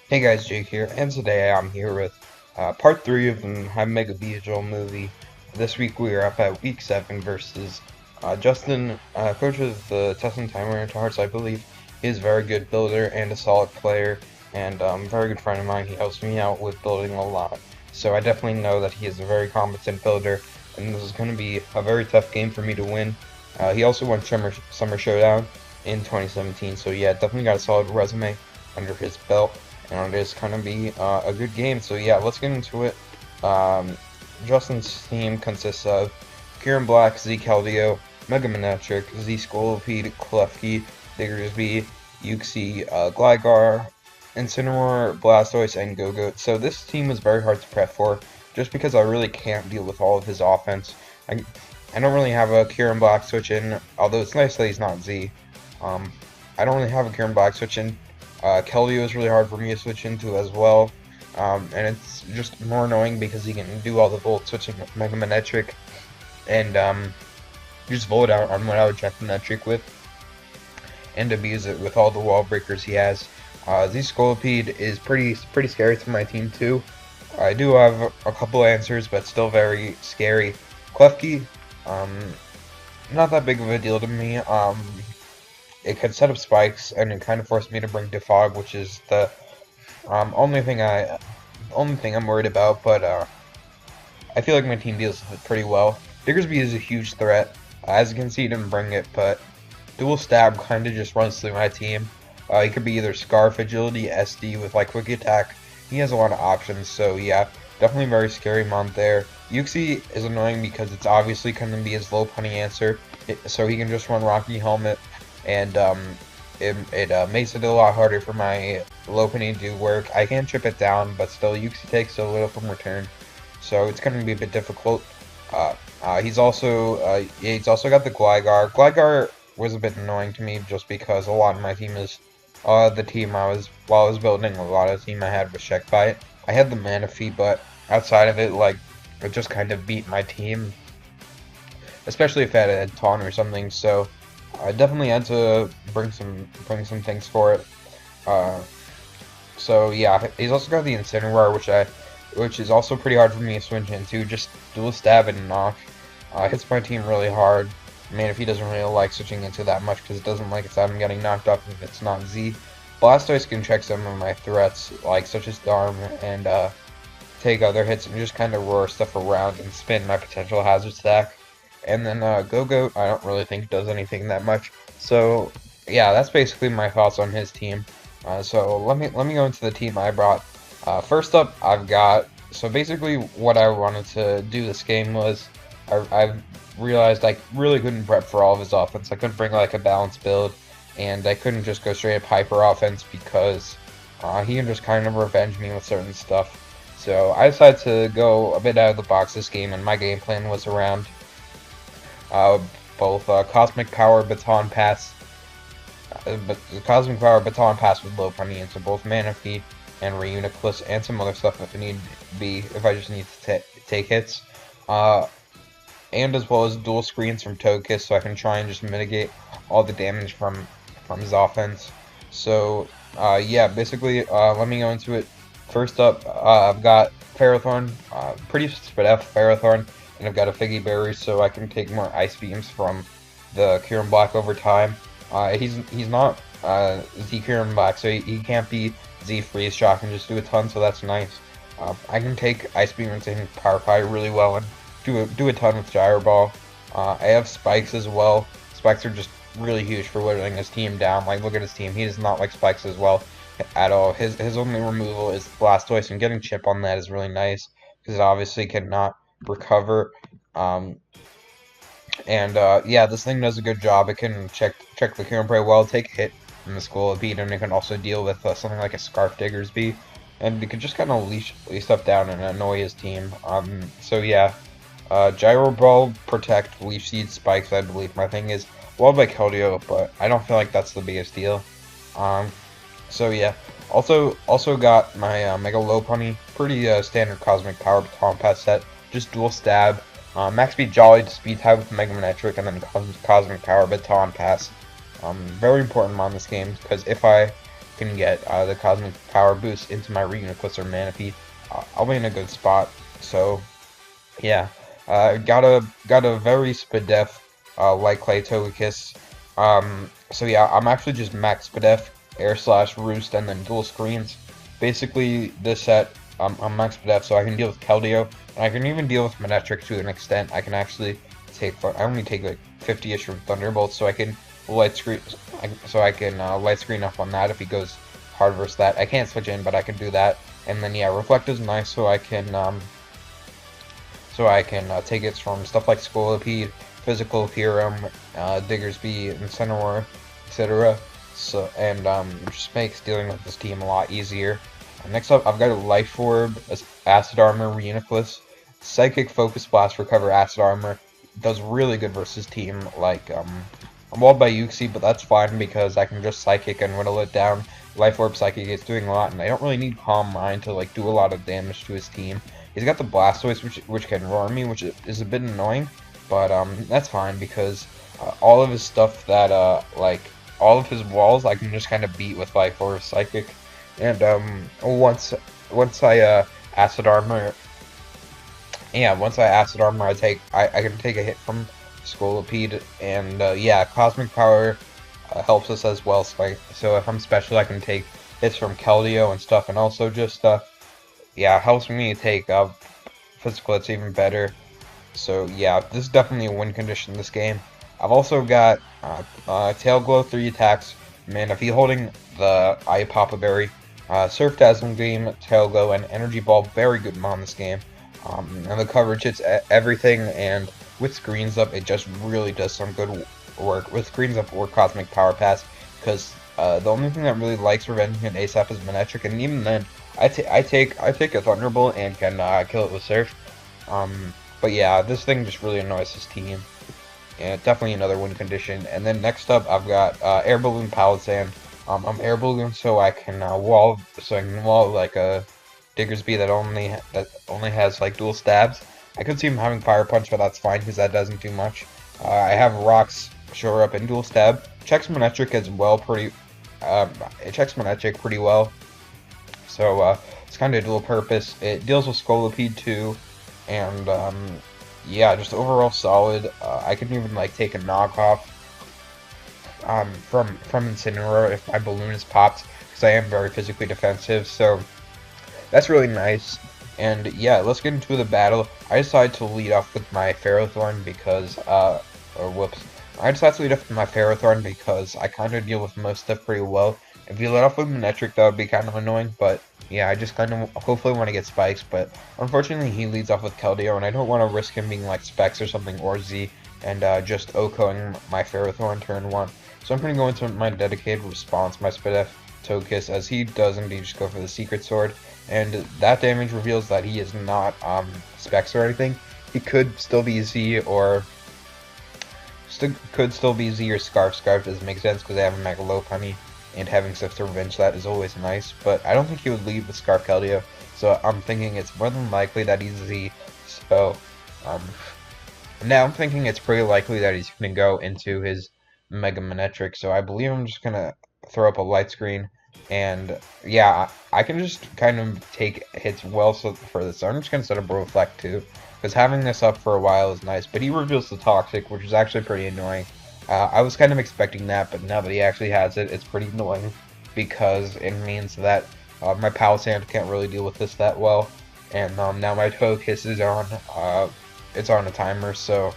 Hey guys, Jake here, and today I'm here with part 3 of the Hive Mega Beedrill movie. This week we are up at week 7 versus Justin, coach of the Testing Timer into Hearts, I believe. He's a very good builder and a solid player, and very good friend of mine. He helps me out with building a lot. So I definitely know that he is a very competent builder, and this is going to be a very tough game for me to win. He also won Summer Showdown in 2017, so yeah, definitely got a solid resume under his belt and it's gonna be a good game. So yeah, let's get into it. Um, Justin's team consists of Kieran Black, Z Caldio, Mega Manetric, Z Scolipede, Klefki, Diggersby, Uxie, Gligar, Incineroar, Blastoise, and Go-Goat. So this team was very hard to prep for, just because I really can't deal with all of his offense. I, I don't really have a Kieran Black switch in, although it's nice that he's not Z. Um, I don't really have a Kieran Black switch in. Keldeo is really hard for me to switch into as well, and it's just more annoying because he can do all the volt switching with Mega Manetric, and just vote out on what I would check Manetric with, and abuse it with all the wall breakers he has. Z Scolipede is pretty scary to my team too. I do have a couple answers, but still very scary. Klefki, um, not that big of a deal to me. It could set up spikes, and it kind of forced me to bring Defog, which is the only thing I'm worried about. But I feel like my team deals with it pretty well. Diggersby is a huge threat. As you can see, he didn't bring it, but Dual Stab kind of just runs through my team. He could be either Scarf, Agility, SD with like Quick Attack. He has a lot of options, so yeah, definitely very scary mount there. Uxie is annoying because it's obviously going to be his low punny answer, so he can just run Rocky Helmet, and it makes it a lot harder for my low penny to do work. I can chip it down, but still Uxie takes so little from return, so it's going to be a bit difficult. He's also got the Gligar. Gligar was a bit annoying to me just because a lot of my team is the team while I was building a lot of the team I had was checked by it. I had the Manaphy, but outside of it, like it just kind of beat my team, especially if I had a taunt or something. So I definitely had to bring some things for it. Uh, so yeah, he's also got the Incineroar, which is also pretty hard for me to switch into. Just dual stab and knock. Hits my team really hard. Man, if he doesn't really like switching into that much because it doesn't like its item getting knocked off if it's not Z. Blastoise can check some of my threats, like such as Darm, and take other hits and just kind of roar stuff around and spin my potential hazard stack. And then Go-Goat, I don't really think does anything that much. So yeah, that's basically my thoughts on his team. So let me go into the team I brought. First up, I've got, so basically what I wanted to do this game was I realized I really couldn't prep for all of his offense. I couldn't bring like a balanced build, and I couldn't just go straight up hyper offense because he can just kind of revenge me with certain stuff. So I decided to go a bit out of the box this game, and my game plan was around uh, both Cosmic Power Baton Pass, Cosmic Power Baton Pass with low punny into both Manaphy and Reuniclus, and some other stuff if it need be, if I just need to take hits. And as well as dual screens from Togekiss, so I can try and just mitigate all the damage from his offense. So yeah, basically let me go into it. First up, I've got Ferrothorn, pretty spit out Ferrothorn, and I've got a Figgy Berry, so I can take more Ice Beams from the Kieran Black over time. He's not Z Kieran Black, so he can't be Z Freeze Shock and just do a ton, so that's nice. I can take Ice Beam and Power Pie really well and do a ton with Gyro Ball. I have Spikes as well. Spikes are just really huge for whittling his team down. Like, look at his team. He does not like Spikes as well at all. His only removal is Blastoise, and getting Chip on that is really nice because it obviously cannot recover. Yeah, this thing does a good job. It can check the Kieran Prey well, take a hit from the Scolipede, and it can also deal with something like a Scarf Diggersby, and it can just kind of leash stuff down and annoy his team. So yeah. Gyro Ball, Protect, Leaf Seed, Spikes, I believe. My thing is walled by Keldeo, but I don't feel like that's the biggest deal. So yeah. Also got my Mega Lopunny, pretty standard Cosmic Power Baton Pass set. Just dual stab, Max Speed Jolly to speed type with Mega Manetric, and then Cosmic Power Baton Pass. Very important on this game because if I can get the Cosmic Power boost into my Reuniclus or Manaphy, I'll be in a good spot. So yeah, got a very Spadef like Clay Togekiss. So yeah, I'm actually just max Spadef, Air Slash, Roost, and then dual screens. Basically, this set I'm max Spadef, so I can deal with Keldeo, and I can even deal with Manectric to an extent. I can actually take, I only take like 50-ish from Thunderbolt, so I can light screen, light screen up on that if he goes hard versus that. I can't switch in, but I can do that. And then yeah, Reflect is nice, so I can take it from stuff like Scolipede, Physical Theorem, Diggersby, Incineroar, etc. So, and just makes dealing with this team a lot easier. Next up, I've got a Life Orb, Acid Armor, Reuniclus, Psychic Focus Blast, Recover Acid Armor. Does really good versus team like I'm walled by Uxie, but that's fine because I can just Psychic and whittle it down. Life Orb Psychic is doing a lot, and I don't really need Calm Mind to like do a lot of damage to his team. He's got the Blastoise, which can roar me, which is a bit annoying, but that's fine because all of his stuff that like all of his walls I can just kind of beat with Life Orb Psychic, and once I Acid Armor, yeah, once I Acid Armor, I can take a hit from Scolipede, and yeah, Cosmic Power helps us as well. So if I'm special, I can take hits from Keldeo and stuff, and also just yeah, helps me take physical hits even better. So yeah, this is definitely a win condition in this game. I've also got Tail Glow 3 attacks. Man, if he's holding the Eye Papa Berry, Surf Dazzling Gleam, Tail Glow, and Energy Ball, very good on this game. And the coverage hits everything, and with screens up, it just really does some good work. With screens up or Cosmic Power Pass, because the only thing that really likes revenging an ASAP is Manectric, and even then, I take a Thunderbolt and can kill it with Surf. But yeah, this thing just really annoys his team. And definitely another win condition. And then next up, I've got Air Balloon Palisand. I'm Air Balloon so I can wall like a Diggersby that only has like dual stabs. I could see him having Fire Punch, but that's fine because that doesn't do much. I have Rocks Shore Up and dual stab. Checks Manectric as well it checks Manectric pretty well. So it's kind of dual purpose. It deals with Scolipede too, and yeah, just overall solid. I can even like take a knockoff from Incineroar if my balloon is popped, because I am very physically defensive. So that's really nice. And yeah, let's get into the battle. I decided to lead off with my Ferrothorn because I decided to lead off with my Ferrothorn because I kind of deal with most stuff pretty well. If you let off with Manectric, that would be kind of annoying, but yeah, I just kind of hopefully want to get Spikes, but unfortunately he leads off with Keldeo, and I don't want to risk him being like Specs or something, or Z, and just OHKOing my Ferrothorn turn 1. So I'm going to go into my dedicated response, my Spadef Togekiss, as he does indeed just go for the Secret Sword, and that damage reveals that he is not Specs or anything. He could still be Z, or could still be Z or Scarf. Scarf doesn't make sense because they have a Mega Lopunny, and having stuff to revenge that is always nice, but I don't think he would lead with Scarf Keldeo, so I'm thinking it's more than likely that he's Z. So now I'm thinking it's pretty likely that he's going to go into his Mega Manectric, so I believe I'm just going to throw up a light screen, and yeah, I can just kind of take hits well for this, so I'm just going to set up a Reflect too, because having this up for a while is nice, but he reveals the Toxic, which is actually pretty annoying. I was kind of expecting that, but now that he actually has it, it's pretty annoying, because it means that my Palisand can't really deal with this that well, and now my Togekiss is on, it's on a timer, so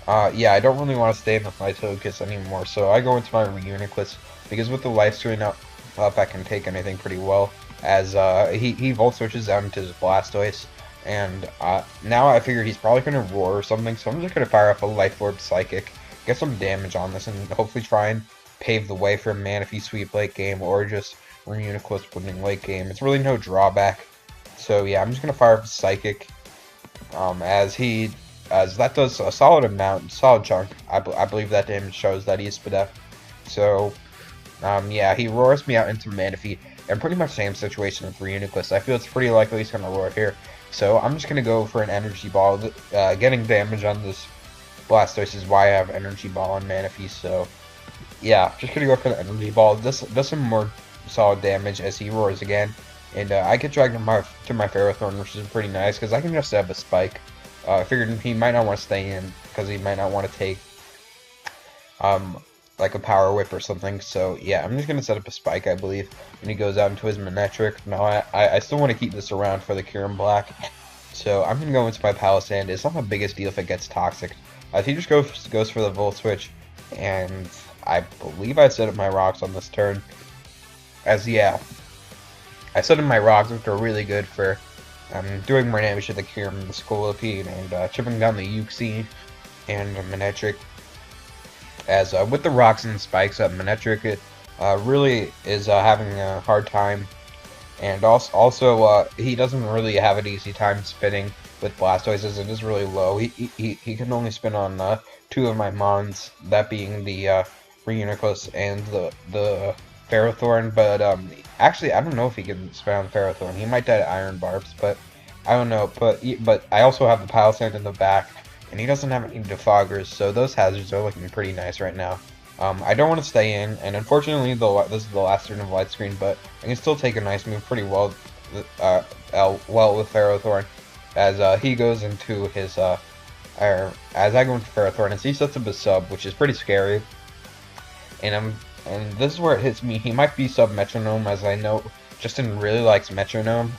yeah, I don't really want to stay with my Togekiss anymore, so I go into my Reuniclus, because with the life screen up I can take anything pretty well, as he Volt Switches out into his Blastoise. And now I figure he's probably going to roar or something, so I'm just going to fire up a Life Orb Psychic, get some damage on this, and hopefully try and pave the way for a Manaphy sweep late game, or just Reuniclus winning late game. It's really no drawback. So yeah, I'm just going to fire up a Psychic, as that does a solid chunk. I believe that damage shows that he's Spadef. So yeah, he roars me out into Manaphy, and pretty much same situation with Reuniclus. I feel it's pretty likely he's going to roar here. So I'm just going to go for an Energy Ball. Getting damage on this Blastoise is why I have Energy Ball on Manaphy. So yeah, just gonna go for the energy ball. This does some more solid damage as he roars again, and I get dragged to my Ferrothorn, which is pretty nice because I can just have a spike. I figured he might not want to stay in because he might not want to take um like a power whip or something. So yeah, I'm just gonna set up a spike, I believe, and he goes out into his Manectric. Now I still want to keep this around for the Kyurem Black, so I'm gonna go into my Palisand. It's not the biggest deal if it gets toxic. He just goes for the Volt Switch, and I believe I set up my rocks on this turn. As yeah, I set up my rocks, which are really good for doing more damage to the Kyurem, the Scolipede, and chipping down the Uxie and Manectric. As with the rocks and spikes up, Manectric really is having a hard time, and also he doesn't really have an easy time spinning with Blastoise, as it is really low. He can only spin on two of my Mons, that being the Reuniclus and the Ferrothorn. But actually, I don't know if he can spin on Ferrothorn. He might die to Iron Barbs, but I don't know. But I also have the Palisand in the back, and he doesn't have any defoggers, so those hazards are looking pretty nice right now. I don't want to stay in, and unfortunately, this is the last turn of Light Screen, but I can still take a nice move pretty well, with Ferrothorn, as he goes into his, as I go into Ferrothorn, as he sets up a sub, which is pretty scary, and this is where it hits me. He might be sub Metronome, as I know Justin really likes Metronome.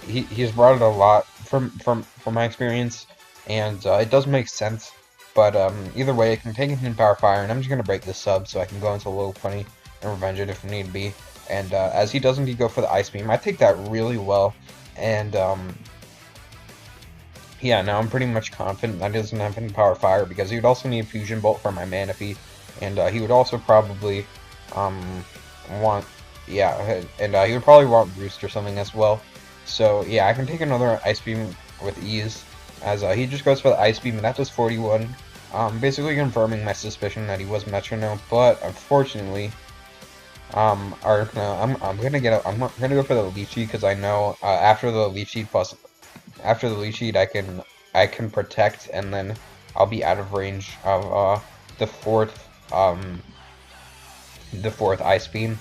He's brought it a lot from my experience, and it does make sense. But either way, it can take it in Power Fire, and I'm just gonna break this sub so I can go into low 20 and revenge it if need be. And as he does indeed go for the Ice Beam, I take that really well. And yeah, now I'm pretty much confident that he doesn't have any Power Fire, because he would also need Fusion Bolt for my Manaphy, and he would also probably want, yeah, and he would probably want Roost or something as well. So yeah, I can take another Ice Beam with ease, as he just goes for the Ice Beam, and that does 41. Basically confirming my suspicion that he was Metronome, but unfortunately, I'm gonna go for the Leech Seed, because I know after the Leech Seed I can protect, and then I'll be out of range of the fourth Ice Beam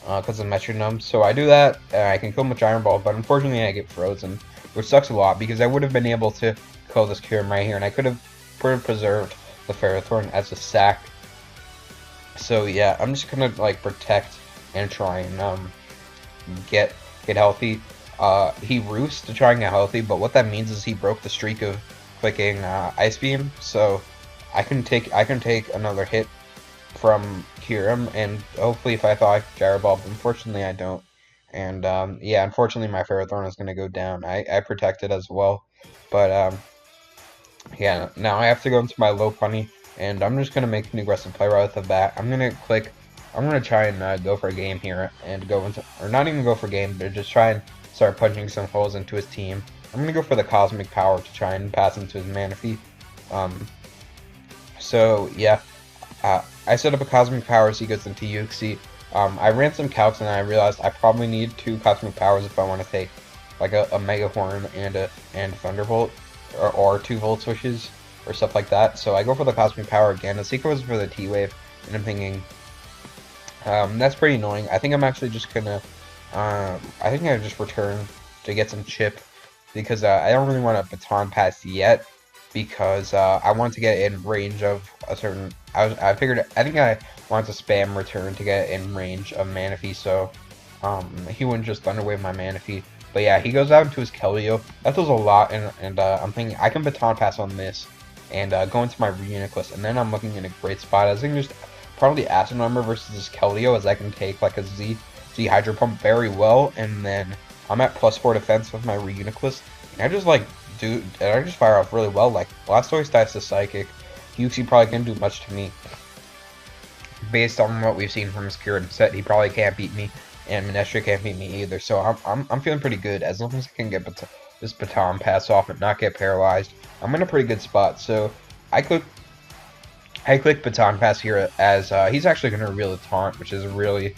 because of Metronome. So I do that, and I can kill him with Iron Ball, but unfortunately I get frozen, which sucks a lot, because I would have been able to kill this Kyurem right here, and I could have preserved the Ferrothorn as a sack. So yeah, I'm just gonna like protect and try and get healthy. He roosts to try and get healthy, but what that means is he broke the streak of clicking Ice Beam, so I can take another hit from Kyurem, and hopefully if I thought I could Gyro Ball, but unfortunately I don't. And yeah, unfortunately my Ferrothorn is gonna go down. I protected as well, but yeah, now I have to go into my low punny, and I'm just gonna make an aggressive play right off the bat. I'm gonna try and go for a game here, and go into, or not even go for game, but just try and start punching some holes into his team. I'm gonna go for the Cosmic Power to try and pass into his Manaphy. So yeah, I set up a Cosmic Power so he goes into Uxie. I ran some calcs, and I realized I probably need 2 Cosmic Powers if I want to take like a Mega Horn and Thunderbolt, or 2 Volt Switches or stuff like that. So I go for the Cosmic Power again. The Seeker was for the T-Wave, and I'm thinking that's pretty annoying. I think I'm actually just gonna I think I just return to get some chip, because I don't really want a Baton Pass yet, because I want to get in range of a certain. I think I want to spam return to get in range of Manaphy, so he wouldn't just Thunder Wave my Manaphy. But yeah, he goes out into his Keldeo. That does a lot, and I'm thinking I can Baton Pass on this and go into my Reuniclus, and then I'm looking in a great spot. I think just probably Acid Armor versus this Keldeo, as I can take like a Z Hydro Pump very well, and then I'm at +4 defense with my Reuniclus, and I just fire off really well. Like Blastoise dives to Psychic, Uxie probably can't do much to me. Based on what we've seen from his current set, he probably can't beat me, and Manectric can't beat me either. So I'm feeling pretty good, as long as I can get this Baton Pass off and not get paralyzed. I'm in a pretty good spot. So I click Baton Pass here, as he's actually going to reveal a taunt, which is really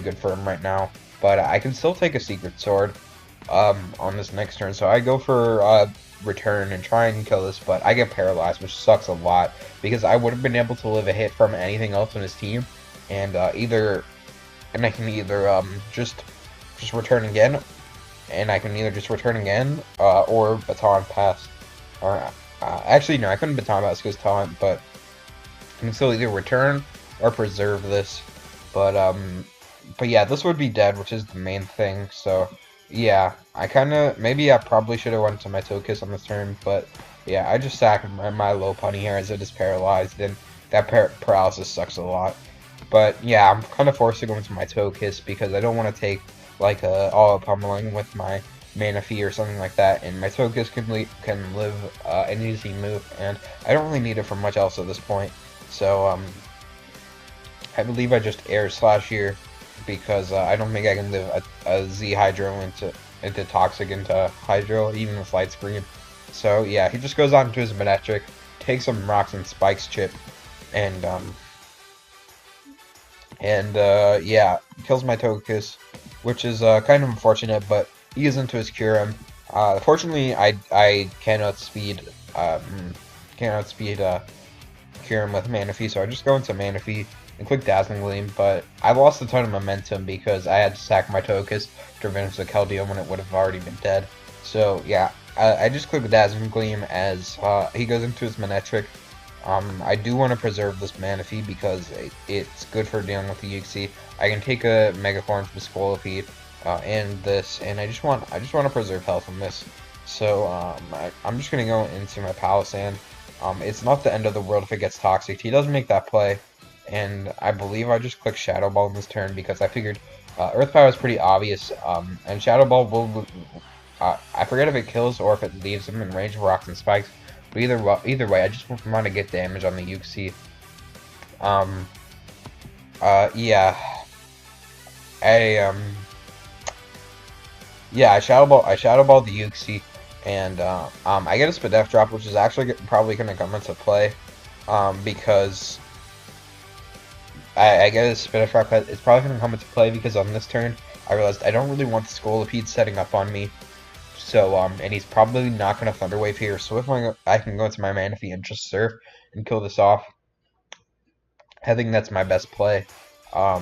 good for him right now. But I can still take a Secret Sword on this next turn. So I go for return and try and kill this, but I get paralyzed, which sucks a lot, because I would have been able to live a hit from anything else on his team, and I can either just return again, or baton pass, or actually no, I couldn't baton pass because taunt, but I can still either return or preserve this, but yeah, this would be dead, which is the main thing. So yeah, maybe I probably should have went to my Togekiss on this turn, but yeah, I just sacked my Lopunny here as it is paralyzed, and that paralysis sucks a lot. But yeah, I'm kind of forced to go into my Togekiss because I don't want to take like a all pummeling with my Manaphy or something like that, and my Togekiss can live an easy move, and I don't really need it for much else at this point. So I believe I just Air Slash here because I don't think I can live a Z Hydro into Toxic into Hydro, even with Light Screen. So yeah, he just goes on to his Manectric, takes some Rocks and Spikes chip, and yeah, kills my Togekiss, which is kind of unfortunate, but he goes into his Kyurem. Fortunately, I cannot speed Kyurem with Manaphy, so I just go into Manaphy and click Dazzling Gleam, but I lost a ton of momentum because I had to sack my Togekiss to revenge the Keldeo when it would have already been dead. So yeah, I just click Dazzling Gleam as he goes into his Manectric. I do want to preserve this Manaphy because it's good for dealing with the UXC. I can take a Megaform from Scolipede and this, and I just want to preserve health from this. So I'm just gonna go into my Palossand. It's not the end of the world if it gets Toxic. He does make that play, and I believe I just click Shadow Ball in this turn because I figured Earth Power is pretty obvious, and Shadow Ball will. I forget if it kills or if it leaves him in range of Rocks and Spikes. But either way, I just want to get damage on the UXC. Yeah. I Shadow Ball the UXC, and I get a Spadef drop, which is actually probably going to come into play, because I get a Spadef drop. It's probably going to come into play because on this turn, I realized I don't really want the Scolipede setting up on me. So, and he's probably not going to Thunder Wave here, so if I can go into my Manaphy and just Surf and kill this off, I think that's my best play. I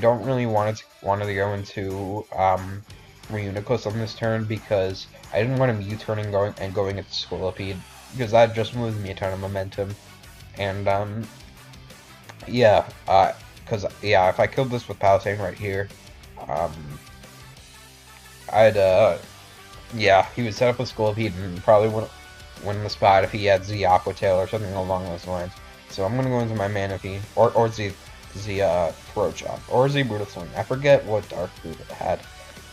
don't really want to go into Reuniclus on this turn because I didn't want him U-turning going into Scolipede because that just moves me a ton of momentum. And because if I killed this with Palisade right here, he would set up a Scolipede and probably wouldn't win the spot if he had Z Aqua Tail or something along those lines. So I'm gonna go into my Manaphy or Z Throat Chop or Z Brutal Swing. I forget what Dark Root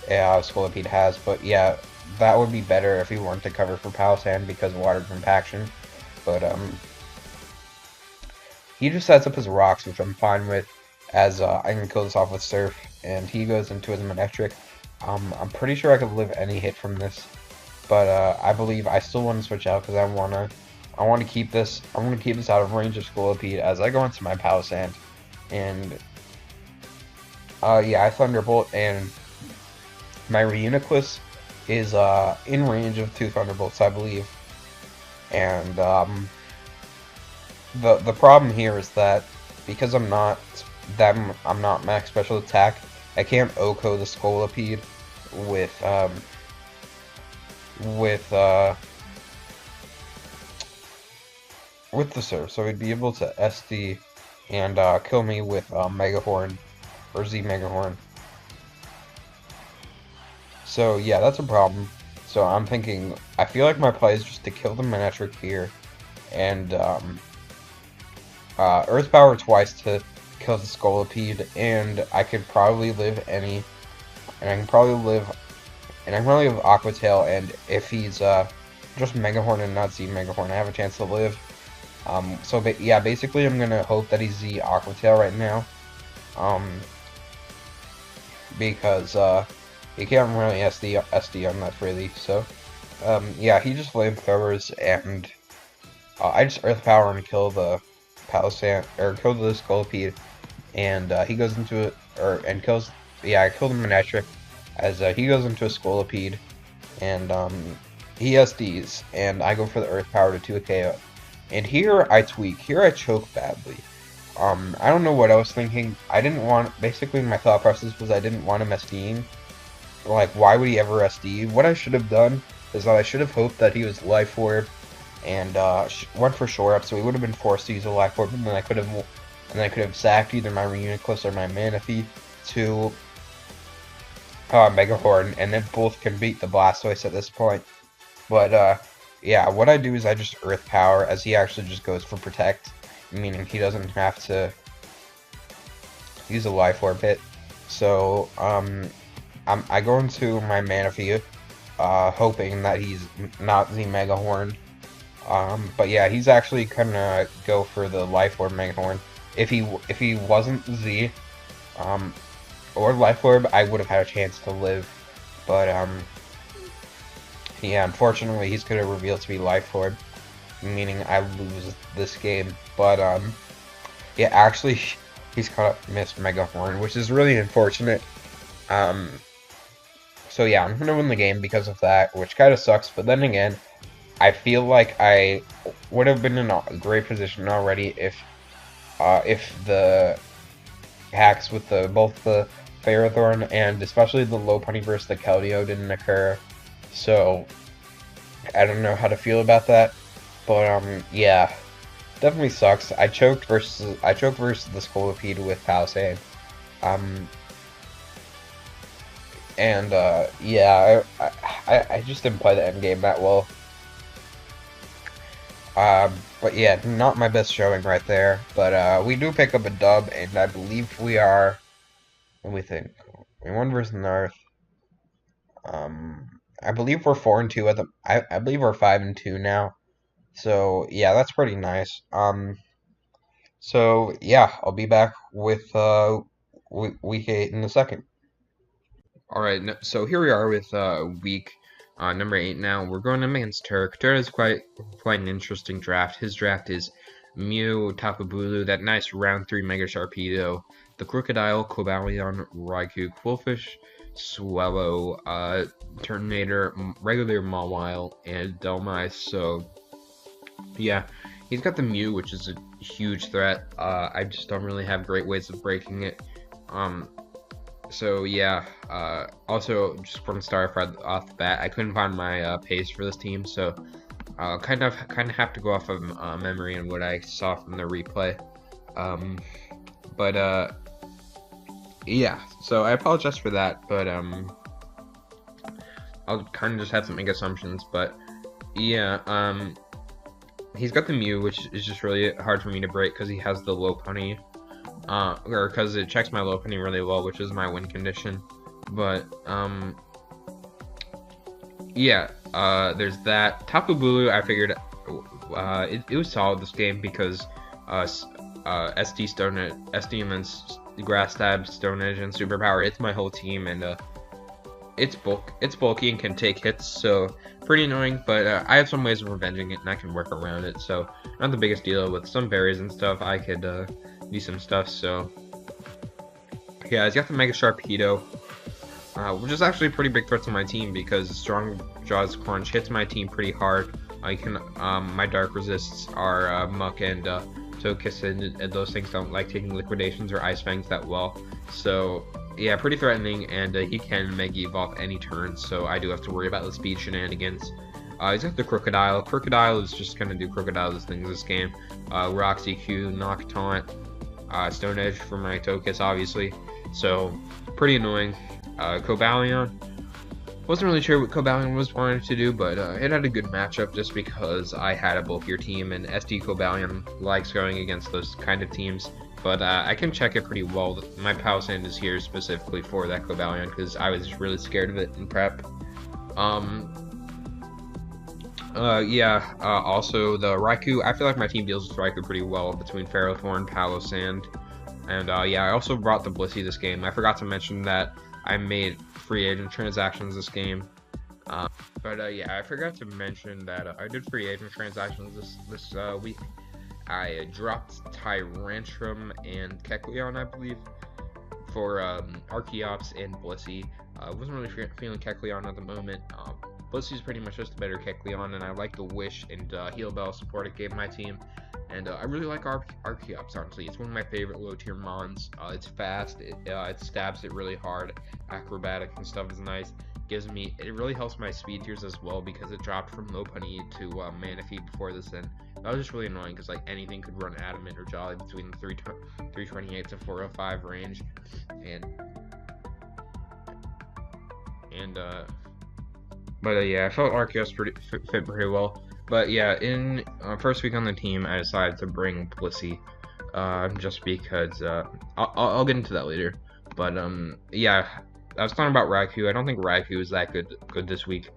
Scolipede has, but yeah, that would be better if he weren't to cover for Palossand because of Water Compaction. But he just sets up his Rocks, which I'm fine with, as I can kill this off with Surf, and he goes into his Manectric. I'm pretty sure I could live any hit from this, but I believe I still want to switch out because I want to keep this. I want to keep this out of range of Scolipede as I go into my Palossand, and I Thunderbolt, and my Reuniclus is in range of 2 Thunderbolts, I believe, and the problem here is that because I'm not max special attack, I can't OHKO the Scolipede with the Surf, so he'd be able to SD and kill me with Megahorn or Z Megahorn. So yeah, that's a problem. So I'm thinking, I feel like my play is just to kill the Manectric here, and Earth Power twice to kill the Scolipede, and I could probably live any, and I can probably live Aqua Tail, and if he's just Megahorn and not Z Megahorn, I have a chance to live. Basically I'm gonna hope that he's Z Aqua Tail right now, because he can't really SD on that freely. So he just flamethrowers, and I just Earth Power and kill the Palossand, or kill the Scolipede, and he goes into it, I killed the Manectric as he goes into a Scolipede, and he SDs, and I go for the Earth Power to 2 a KO. And here I tweak. Here I choke badly. I don't know what I was thinking. I didn't want. Basically, my thought process was I didn't want him SDing. Like, why would he ever SD? What I should have done is that I should have hoped that he was Life Orb and went for shore up, so he would have been forced to use a Life Orb, and then I could have sacked either my Reuniclus or my Manaphy to Mega Horn, and then both can beat the Blastoise at this point. But yeah, what I do is I just Earth Power, as he actually just goes for Protect, meaning he doesn't have to use a Life Orb hit. So I go into my Manaphy, hoping that he's not the Mega Horn. But yeah, he's actually gonna go for the Life Orb Mega Horn. If he wasn't Z, or Life Orb, I would have had a chance to live. But yeah, unfortunately, he's gonna reveal to be Life Orb, meaning I lose this game. But yeah, actually, he's kind of missed Mega Horn, which is really unfortunate. So yeah, I'm gonna win the game because of that, which kind of sucks. But then again, I feel like I would have been in a great position already if the hacks with both the Ferrothorn and especially the Lopunny versus the Keldeo didn't occur. So I don't know how to feel about that, but yeah, definitely sucks. I choked versus the Scolipede with Palisade. And yeah, I just didn't play the end game that well. But yeah, not my best showing right there. But we do pick up a dub, and I believe we are. Let me think. We won versus North. I believe we're 4-2 at the. I believe we're 5-2 now. So yeah, that's pretty nice. So yeah, I'll be back with week 8 in a second. All right, so here we are with week number 8 now. We're going up against Turk. Turk is quite an interesting draft. His draft is Mew, Tapu Bulu, that nice round 3 Mega Sharpedo, the Crocodile, Cobalion, Raikou, Quillfish, Swallow, Turtonator, regular Mawile, and Dhelmise. So yeah, he's got the Mew, which is a huge threat. I just don't really have great ways of breaking it. So yeah, also just from start off the bat, I couldn't find my pace for this team, so kind of have to go off of memory and what I saw from the replay. But yeah, so I apologize for that, but I'll kind of just have to make assumptions. But yeah, he's got the Mew, which is just really hard for me to break because he has the Lopunny. Or because it checks my Lopunny really well, which is my win condition. But yeah, there's that. Tapu Bulu, I figured it was solid this game because SD and then Grass Stab, Stone Edge, and Superpower. It's my whole team, and it's bulky and can take hits, so pretty annoying. But I have some ways of revenging it, and I can work around it. So not the biggest deal. With some berries and stuff, I could do some stuff. So yeah, he's got the Mega Sharpedo, which is actually a pretty big threat to my team because Strong Jaws Crunch hits my team pretty hard. My Dark Resists are Muck and Togekiss, and those things don't like taking liquidations or Ice Fangs that well. So yeah, pretty threatening, and he can Mega Evolve any turn, so I do have to worry about the speed shenanigans. He's got the Crocodile. Crocodile is just gonna do Crocodile's things this game. Roxy Q, Knock Taunt, Stone Edge for my Togekiss, obviously. So pretty annoying. Cobalion. Wasn't really sure what Cobalion was wanting to do, but it had a good matchup just because I had a bulkier team, and SD Cobalion likes going against those kind of teams. But I can check it pretty well. My Palisand is here specifically for that Cobalion because I was really scared of it in prep. Yeah, also the Raikou. I feel like my team deals with Raikou pretty well between Ferrothorn, Palisand, and yeah, I also brought the Blissey this game. I forgot to mention that I made free agent transactions this game. But yeah, I forgot to mention that I did free agent transactions this week. I dropped Tyrantrum and Kecleon, I believe, for Archeops and Blissey. I wasn't really feeling Kecleon at the moment. Blissey's pretty much just a better Kecleon, and I like the Wish and Heal Bell support it gave my team. And I really like Archeops, honestly. It's one of my favorite low-tier mons. It's fast, it stabs it really hard, acrobatic and stuff is nice. It really helps my speed tiers as well because it dropped from Lopunny to Manaphy before this, and that was just really annoying because like anything could run Adamant or Jolly between the 328 to 405 range, but yeah, I felt Arceus fit pretty well. But yeah, in first week on the team, I decided to bring Blissey, just because I'll get into that later. But yeah, I was talking about Raikou. I don't think Raikou is that good this week,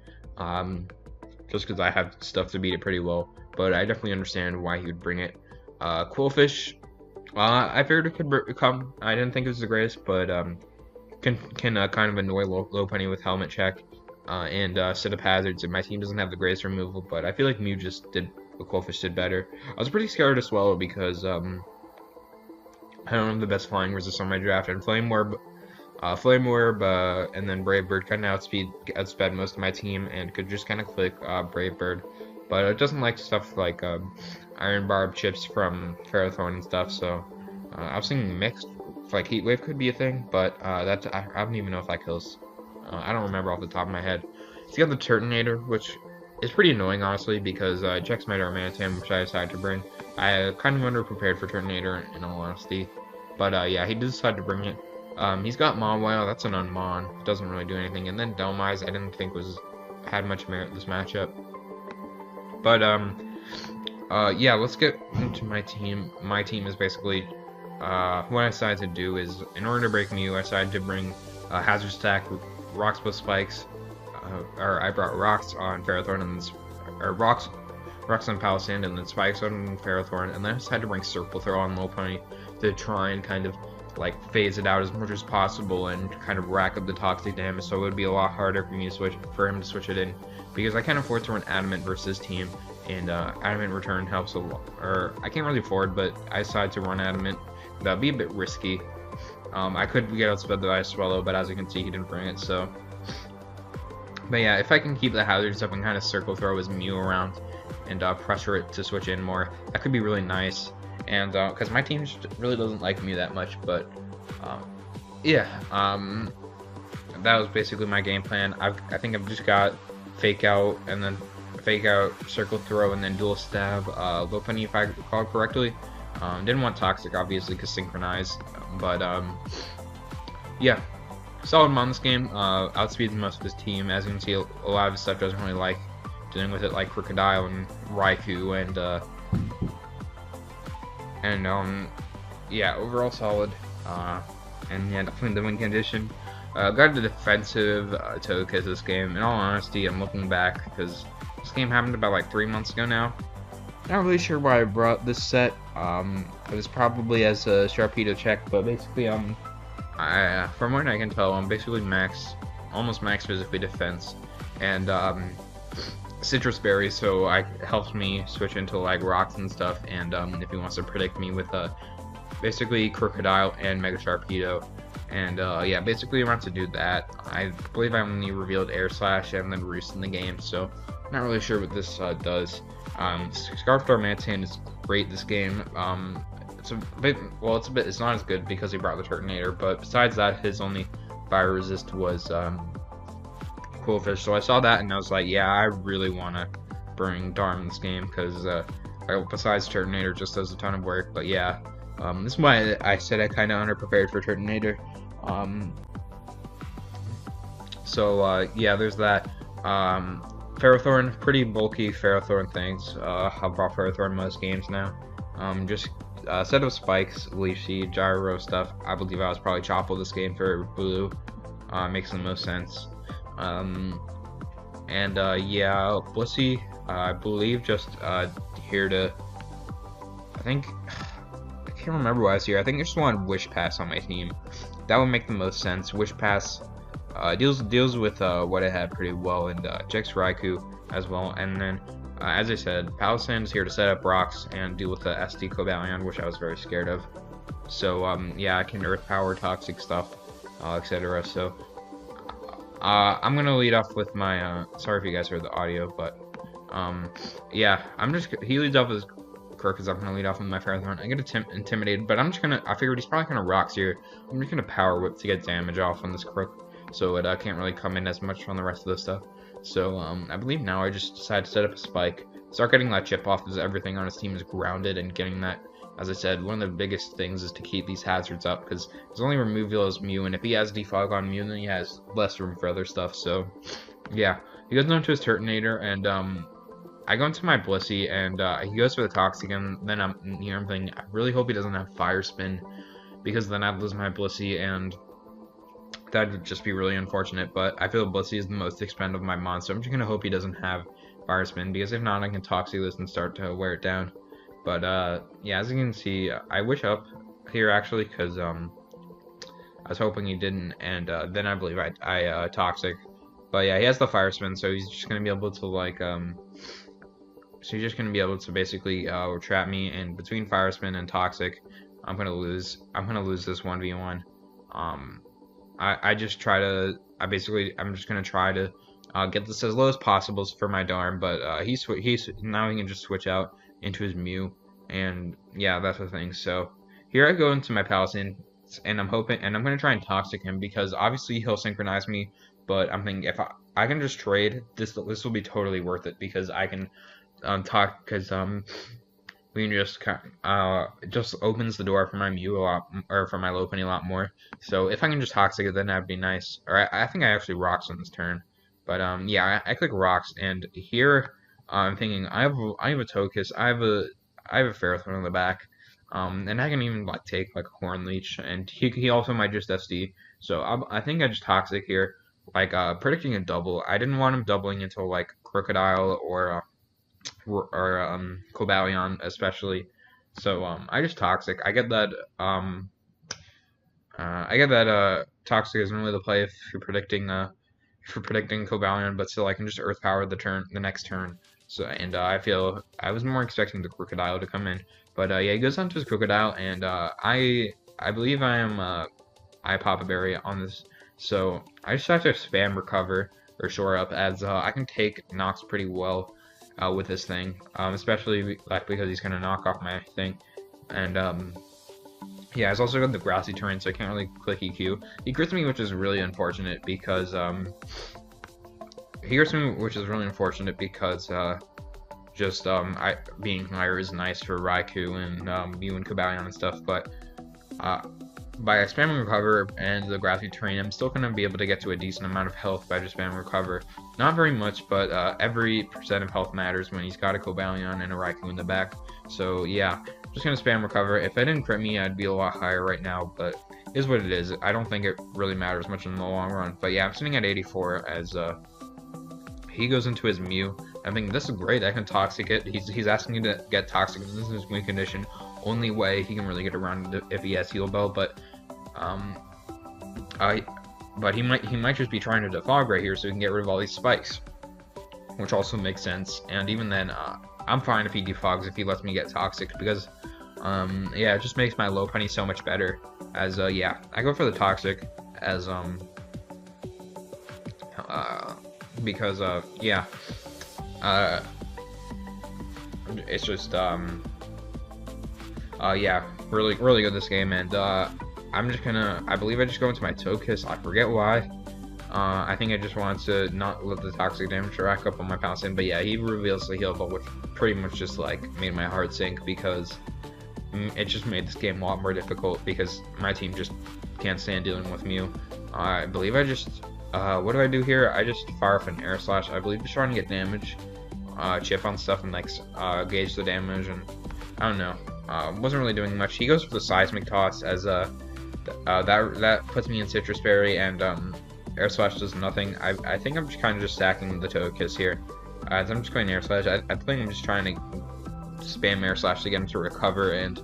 just because I have stuff to beat it pretty well. But I definitely understand why he would bring it. Quillfish, I figured it could come. I didn't think it was the greatest, but can kind of annoy Lopunny with Helmet Check. And set up hazards, and my team doesn't have the greatest removal, but I feel like Quillfish did better. I was pretty scared to swallow because I don't have the best flying resist on my draft, and Flame Orb, and then Brave Bird kind of outsped most of my team, and could just kind of click Brave Bird, but it doesn't like stuff like Iron Barb chips from Ferrothorn and stuff. So I was thinking mixed, like Heat Wave could be a thing, but I don't even know if that kills. I don't remember off the top of my head. He's got the Turtonator, which is pretty annoying, honestly, because it checks my Darmanitan, which I decided to bring. I kind of underprepared for Turtonator, in all honesty. But yeah, he did decide to bring it. He's got Mawile, that's an Unmon. It doesn't really do anything. And then Dhelmise, I didn't think had much merit this matchup. But yeah, let's get into my team. My team is basically what I decided to do is, in order to break Mew, I decided to bring Hazard Stack, Rocks with Spikes, or I brought Rocks on Ferrothorn, or Rocks on Palisand, and then Spikes on Ferrothorn, and then I just had to bring Circle Throw on Lopunny to try and kind of like phase it out as much as possible and kind of rack up the toxic damage, so it would be a lot harder for him to switch it in, because I can't afford to run Adamant versus team, and Adamant return helps a lot, or I can't really afford, but I decided to run Adamant. That'd be a bit risky. I could get outsped by Swallow, but as you can see, he didn't bring it, so. But yeah, if I can keep the hazards up and kind of Circle Throw his Mew around and pressure it to switch in more, that could be really nice. And because my team really doesn't like Mew that much, but yeah, that was basically my game plan. I think I've just got Fake Out, and then Fake Out, Circle Throw, and then Dual Stab Lopunny, if I recall correctly. Didn't want Toxic, obviously, because Synchronize, but yeah, solid Mon this game. Outspeeds most of his team. As you can see, a lot of his stuff doesn't really like dealing with it, like Crocodile and Raikou, and yeah, overall solid. And yeah, definitely the win condition. Got a defensive Togekiss this game. In all honesty, I'm looking back because this game happened about like 3 months ago now. Not really sure why I brought this set. It was probably as a Sharpedo check, but basically, from what I can tell, I'm basically almost max physically defense, and Citrus Berry, so it helps me switch into like rocks and stuff, and if he wants to predict me with basically Crocodile and Mega Sharpedo, and yeah, basically I want to do that. I believe I only revealed Air Slash and then Roost in the game, so not really sure what this does. Scarf Darmanitan is great this game. It's not as good because he brought the Turtonator, but besides that, his only fire resist was Quillfish. So I saw that and I was like, yeah, I really want to bring Darm in this game because besides Turtonator, just does a ton of work. But yeah, this is why I said I kind of underprepared for Turtonator. Yeah, there's that. Ferrothorn, pretty bulky Ferrothorn things. I've brought Ferrothorn most games now. Just set of Spikes, Leaf Seed, Gyro stuff. I believe I was probably Chople this game for blue. Makes the most sense. Yeah, Blissey, I believe just here to, I can't remember why I was here. I think I just wanted Wish Pass on my team. That would make the most sense. Wish Pass deals with what I had pretty well, and checks Raikou as well. And then, as I said, Palisand is here to set up rocks and deal with the SD Cobalion, which I was very scared of. So yeah, I can Earth Power, Toxic stuff, etc. So I'm gonna lead off with my, sorry if you guys heard the audio, but, yeah, he leads off with his Crook, because I'm gonna lead off with my Ferrothorn. I get intimidated, but I figured he's probably gonna Rocks here. I'm just gonna Power Whip to get damage off on this Crook, so it can't really come in as much on the rest of the stuff. So, I believe now I just decide to set up a Spike, start getting that chip off, as everything on his team is grounded, and getting that, as I said, one of the biggest things is to keep these hazards up, because his only removal is Mew, and if he has Defog on Mew, then he has less room for other stuff. So, yeah, he goes into his Turtonator, and I go into my Blissey, and he goes for the Toxic, and then I'm thinking, I really hope he doesn't have Fire Spin, because then I'd lose my Blissey, and that would just be really unfortunate. But I feel Blissey is the most expendable of my mons, so I'm just going to hope he doesn't have Fire Spin, because if not, I can Toxic this and start to wear it down. But, yeah, as you can see, I wish up here, actually, because, I was hoping he didn't, and, then I believe I Toxic. But, yeah, he has the Fire Spin, so he's just gonna be able to, like, basically, trap me, and between Fire Spin and Toxic, I'm gonna lose this 1v1. I'm just gonna try to, get this as low as possible for my Darm, but, now he can just switch out into his Mew, and yeah, that's the thing. So here I go into my Palisade, and I'm gonna try and Toxic him, because obviously he'll synchronize me, but I'm thinking if I can just trade this will be totally worth it, because I can we can just it just opens the door for my Mew a lot, or for my Lopunny a lot more. So if I can just Toxic it, then that'd be nice. Or I think I actually Rocks on this turn, but yeah, I click Rocks, and here I'm thinking I have a Togekiss, I have a Ferrothorn on the back, and I can even like take like a Horn Leech, and he also might just SD. So I think I just Toxic here, like predicting a double. I didn't want him doubling until like Crocodile or Cobalion especially. So I just Toxic. I get that Toxic isn't really the play if you're predicting Cobalion, but still I can just Earth Power the next turn. So and I feel I was more expecting the Crocodile to come in, but yeah, he goes on to his Crocodile, and I believe I pop a berry on this, so I just have to spam Recover or Shore Up, as I can take Nox pretty well with this thing, especially like because he's gonna knock off my thing, and yeah, he's also got the grassy terrain, so I can't really click EQ. He crits me, which is really unfortunate, because being higher is nice for Raikou and Mew and Cobalion and stuff, but by spamming Recover and the grassy terrain, I'm still going to be able to get to a decent amount of health by just spamming Recover. Not very much, but every percent of health matters when he's got a Cobalion and a Raikou in the back. So yeah, just going to spam Recover. If I didn't crit me, I'd be a lot higher right now, but it is what it is. I don't think it really matters much in the long run. But yeah, I'm sitting at 84 as he goes into his Mew. I think this is great. I can Toxic it. He's asking me to get Toxic. This is his win condition. Only way he can really get around it if he has Heal Bell, but he might just be trying to defog right here so he can get rid of all these spikes, which also makes sense. And even then, I'm fine if he defogs, if he lets me get Toxic, because yeah, it just makes my Lopunny so much better. As yeah, I go for the Toxic as because yeah, it's just yeah, really good this game, and I believe I just go into my Togekiss. I forget why. I think I just wanted to not let the Toxic damage rack up on my Palisade, but yeah, he reveals the Heal Bell, which pretty much just like made my heart sink, because it just made this game a lot more difficult, because my team just can't stand dealing with Mew. I believe I just what do I do here? I just fire off an Air Slash. I believe just trying to get damage, chip on stuff, and like gauge the damage, and I don't know. Wasn't really doing much. He goes for the Seismic Toss, as that puts me in Citrus Berry, and Air Slash does nothing. I think I'm just kind of just stacking the Togekiss here. As I'm just going Air Slash. I think I'm just trying to spam Air Slash to get him to recover and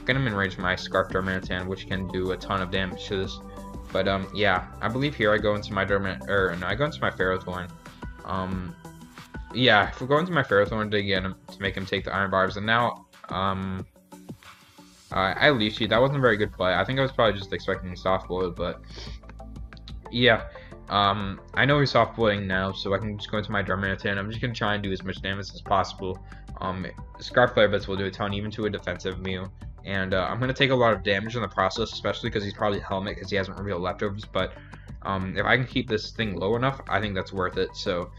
get him in range of my Scarf Darmanitan, which can do a ton of damage to this. But yeah, I believe here I go into my I go into my Ferrothorn. Yeah, if we go into my Ferrothorn to make him take the Iron Barbs, and now I Leech Seed. That wasn't a very good play. I think I was probably just expecting Soft Blow, but yeah, I know he's soft boiling now, so I can just go into my Darmanitan. I'm just gonna try and do as much damage as possible. Scarf Flare Blitz will do a ton, even to a defensive Mew. And I'm gonna take a lot of damage in the process, especially because he's probably Helmet because he hasn't revealed leftovers. But if I can keep this thing low enough, I think that's worth it. So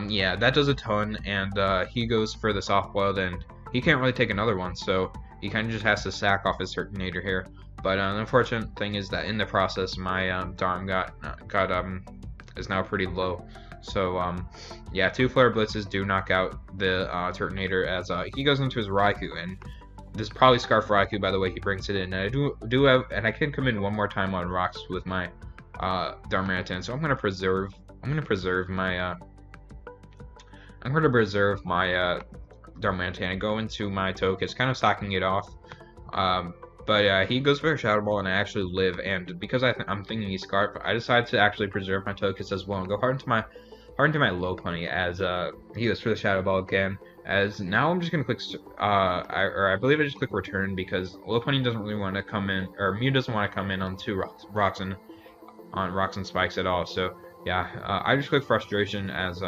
yeah, that does a ton. And he goes for the soft boiled, and he can't really take another one, so he kind of just has to sack off his Turtonator here. But the unfortunate thing is that in the process, my Darm is now pretty low. So yeah, 2 Flare Blitzes do knock out the Turtonator as he goes into his Raikou, and this is probably Scarf Raikou, by the way he brings it in. And I do have, and I can come in one more time on rocks with my Darmanitan, so I'm gonna preserve my Darmanitan and go into my Togekiss, kind of stocking it off. But he goes for a Shadow Ball, and I actually live. And because I'm thinking he's Scarf, I decided to actually preserve my Togekiss as well and go hard into my Lopunny as he goes for the Shadow Ball again. As now I'm just gonna click, I believe I just click Return because Lopunny doesn't really want to come in, or Mew doesn't want to come in on 2 rocks and spikes at all. So yeah, I just click Frustration as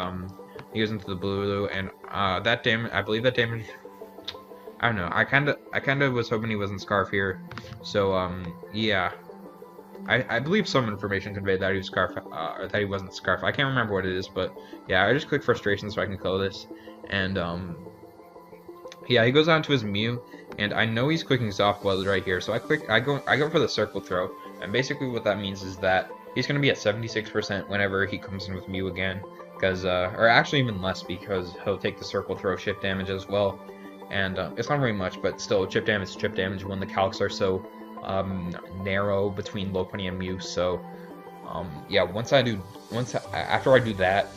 he goes into the blue, and that damage, I believe that damage, I don't know, I kind of was hoping he wasn't Scarf here. So yeah, I believe some information conveyed that he was Scarf, or that he wasn't Scarf. I can't remember what it is, but yeah, I just click Frustration so I can kill this. And yeah, he goes on to his Mew, and I know he's clicking Soft Boiled right here, so I go for the Circle Throw, and basically what that means is that he's gonna be at 76% whenever he comes in with Mew again, because or actually even less, because he'll take the Circle Throw chip damage as well, and it's not very much, but still chip damage when the calcs are so narrow between Lopunny and Mew. So yeah, after I do that,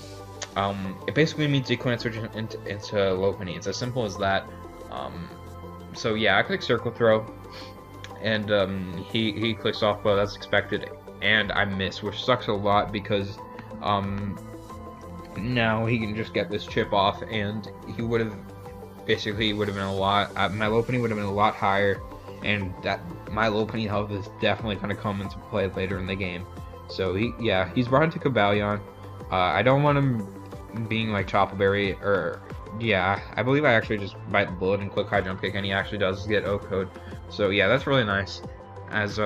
it basically means Equine switch into Lopunny. It's as simple as that. So yeah, I click Circle Throw, and he clicks off, but that's expected, and I miss, which sucks a lot because now he can just get this chip off, and he would have been a lot. My Lopunny would have been a lot higher, and that my Lopunny health is definitely going to come into play later in the game. So he's brought into Cobalion. I don't want him being like Choppleberry, or yeah, I believe I actually just bite the bullet and click High Jump Kick, and he actually does get O-Code. So yeah, that's really nice, as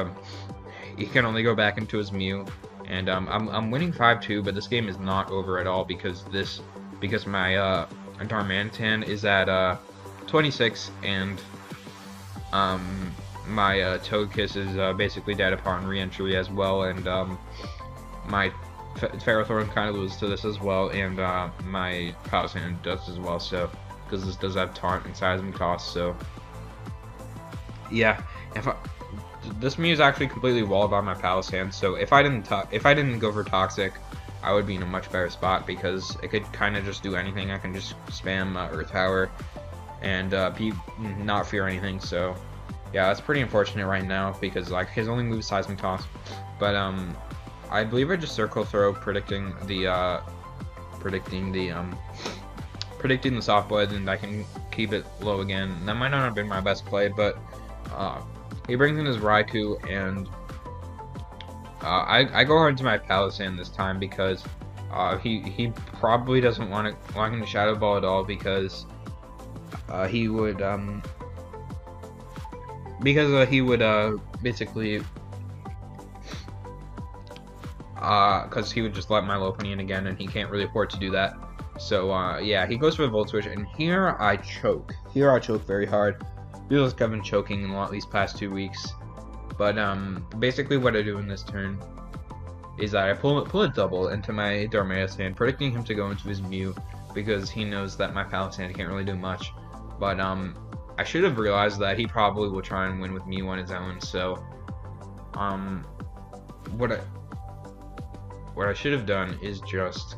he can only go back into his Mew, and I'm winning 5-2, but this game is not over at all because my Darmanitan is at 26, and my Togekiss is basically dead upon re-entry as well, and my Ferrothorn kind of loses to this as well, and my Palossand does as well, so because this does have Taunt and Seismic Toss. So yeah, this Mew is actually completely walled by my Palossand, so if I didn't go for Toxic, I would be in a much better spot because it could kind of just do anything. I can just spam Earth Power and not fear anything. So yeah, that's pretty unfortunate right now because like his only move is Seismic Toss. But I believe I just Circle Throw, predicting the Soft Boiled, and I can keep it low again. That might not have been my best play, but he brings in his Raikou, and I go hard to my Palossand this time because he probably doesn't want him to Shadow Ball at all because he would basically because he would just let my Lopunny in again, and he can't really afford to do that. So yeah, he goes for the Volt Switch, and here I choke very hard. Feels like I've been choking a lot these past 2 weeks. But basically what I do in this turn is that I pull a double into my Darmanitan, predicting him to go into his Mew because he knows that my Palossand can't really do much. But I should have realized that he probably will try and win with Mew on his own. So what I should have done is just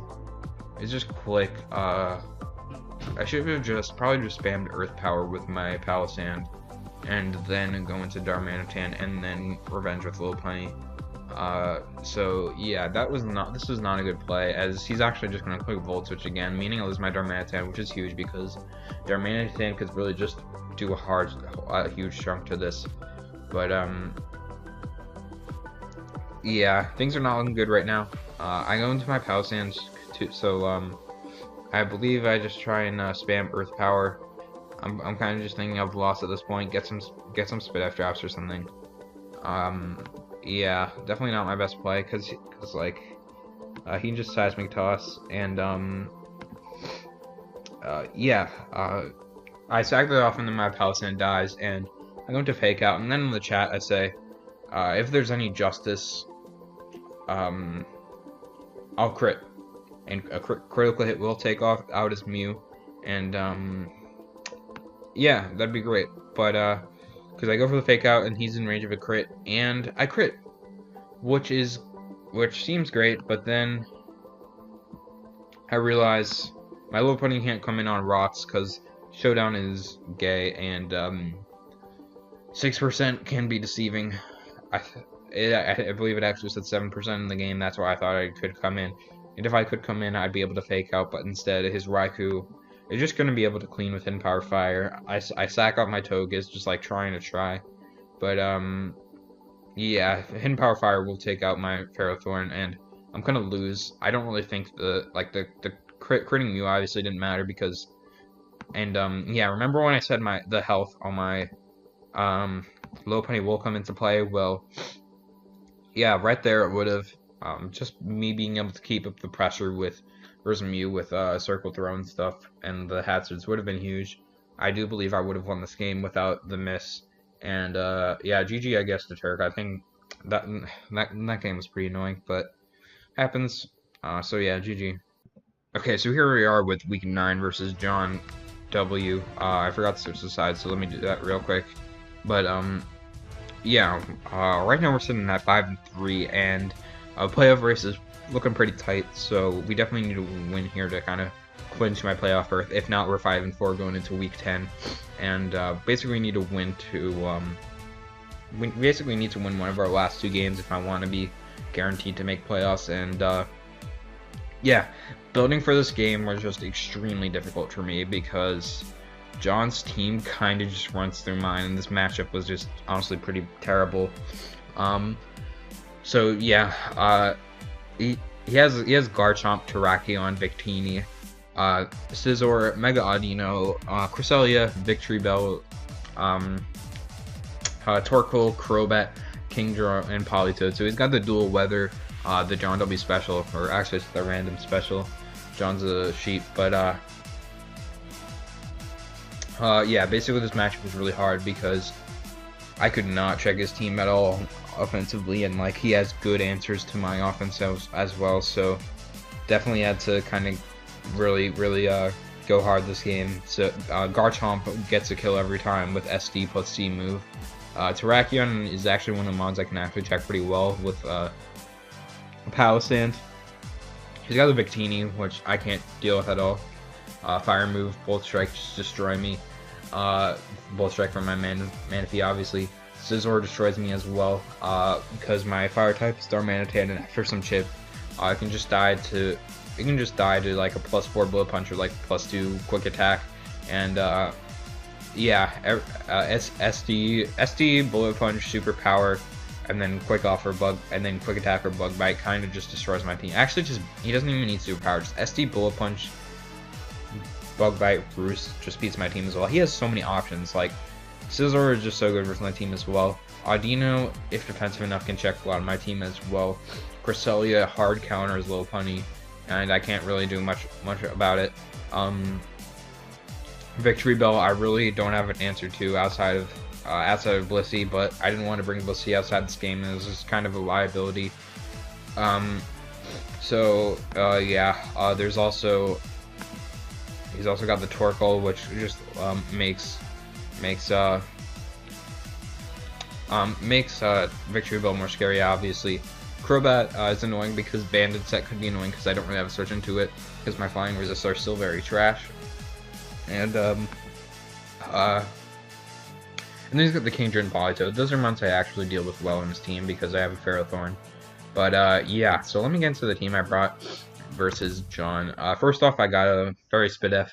click. I should have probably just spammed Earth Power with my Palossand, and then go into Darmanitan, and then Revenge with Lopunny. So yeah, this was not a good play, as he's actually just gonna click Volt Switch again, meaning I lose my Darmanitan, which is huge because Darmanitan could really just do a huge chunk to this. But yeah, things are not looking good right now. I go into my Palisades, I believe I just try and spam Earth Power. I'm kind of just thinking I've lost at this point. Get some Spit F drops or something. Yeah, definitely not my best play because like he can just Seismic Toss and yeah, I sack it off and then my Palisade dies and I go into Fake Out and then in the chat I say if there's any justice, I'll crit and a critical hit will take out his Mew and yeah, that'd be great. But because I go for the Fake Out and he's in range of a crit and I crit, which seems great, but then I realize my low putting can't come in on rocks because Showdown is gay and 6% can be deceiving. I believe it actually said 7% in the game. That's why I thought I could come in. And if I could come in, I'd be able to Fake Out, but instead his Raikou is just going to be able to clean with Hidden Power Fire. I sack off my Togekiss, just like trying to try. But yeah, Hidden Power Fire will take out my Ferrothorn, and I'm gonna lose. I don't really think the critting Mew obviously didn't matter because, and yeah, remember when I said the health on my Lopunny will come into play? Well, yeah, right there it would have. Just me being able to keep up the pressure with versus Mew with Circle Throw and stuff, and the Hazards would have been huge. I do believe I would have won this game without the miss. And yeah, GG, I guess, to Turk. I think that game was pretty annoying, but happens. So yeah, GG. Okay, so here we are with week 9 versus John W. I forgot to switch the side, so let me do that real quick. But yeah, right now we're sitting at 5-3, and playoff race is looking pretty tight. So we definitely need to win here to kind of clinch my playoff berth. If not, we're 5-4 going into week 10. And basically we need to win we basically need to win one of our last 2 games if I want to be guaranteed to make playoffs. And yeah, building for this game was just extremely difficult for me because John's team kind of just runs through mine, and this matchup was just honestly pretty terrible. So yeah, he has Garchomp, Terrakion, Victini, Scizor, Mega Audino, Cresselia, Victory Bell, Torkoal, Crobat, Kingdra, and Politoed. So he's got the dual weather, the John W special, or actually it's the random special. John's a sheep, but yeah, basically this matchup was really hard because I could not check his team at all offensively, and like he has good answers to my offense as well. So definitely had to kind of really go hard this game. So Garchomp gets a kill every time with SD plus C move. Terrakion is actually one of the mods I can actually check pretty well with Palisade. He's got the Victini, which I can't deal with at all. Fire move, Bolt Strike, just destroy me. Bolt Strike from my Manaphy, obviously. Scizor destroys me as well, because my Fire type is Darmanitan, and after some chip, it can just die to like a +4 Blow Punch or like +2 Quick Attack, and yeah, SD Bullet Punch, Super Power, and then Quick Off or Bug, and then Quick Attack or Bug Bite kind of just destroys my team. Actually, he doesn't even need Super Power. Just SD Bullet Punch, Bug Bite, Roost just beats my team as well. He has so many options. Like Scizor is just so good versus my team as well. Audino, if defensive enough, can check a lot of my team as well. Cresselia hard counters Lopunny, and I can't really do much about it. Victory Bell, I really don't have an answer to outside of Blissey, but I didn't want to bring Blissey outside this game, and it was just kind of a liability. So yeah, he's also got the Torkoal, which just makes Victory Bell more scary, obviously. Crobat is annoying because Banded Set could be annoying because I don't really have a switch into it because my flying resists are still very trash. And then he's got the Kingdra and Politoed. Those are months I actually deal with well in his team because I have a Ferrothorn. But yeah, so let me get into the team I brought versus John. First off, I got a very Spidef,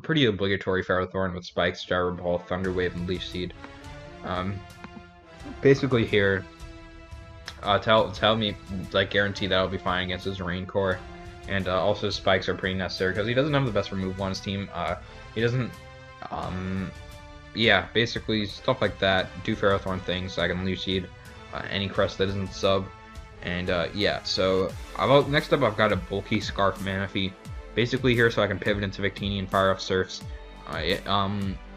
pretty obligatory Ferrothorn with Spikes, Gyro Ball, Thunder Wave, and Leaf Seed. Basically here, tell me, like, guarantee that I'll be fine against his Rain Core. And also spikes are pretty necessary because he doesn't have the best remove on his team. He doesn't, yeah, basically stuff like that. Do Ferrothorn things so I can leech seed any crest that isn't sub. And yeah, so next up I've got a bulky Scarf Manaphy, basically here so I can pivot into Victini and fire off Surfs.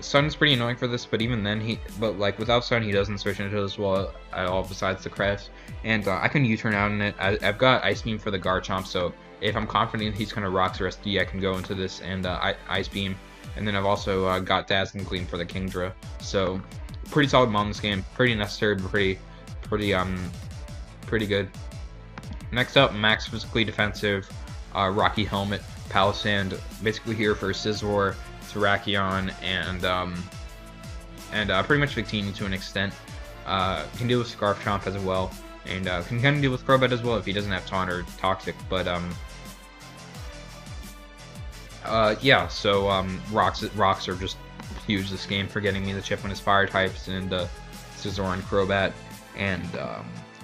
Sun's pretty annoying for this, but even then but like without Sun he doesn't switch into this wall at all besides the crest. And I can U-turn out in it. I've got Ice Beam for the Garchomp, so if I'm confident he's gonna Rocks or SD, I can go into this and Ice Beam. And then I've also got Dazzling Gleam for the Kingdra. So pretty solid mon this game, pretty necessary, but pretty good. Next up, max physically defensive, Rocky Helmet, Palisand, basically here for Scizor, Terrakion, and pretty much Victini to an extent. Can deal with Scarf Chomp as well, and can kind of deal with Crobat as well if he doesn't have Taunt or Toxic, but yeah, so rocks are just huge this game for getting me the chip on his fire types and Scizor and Crobat, and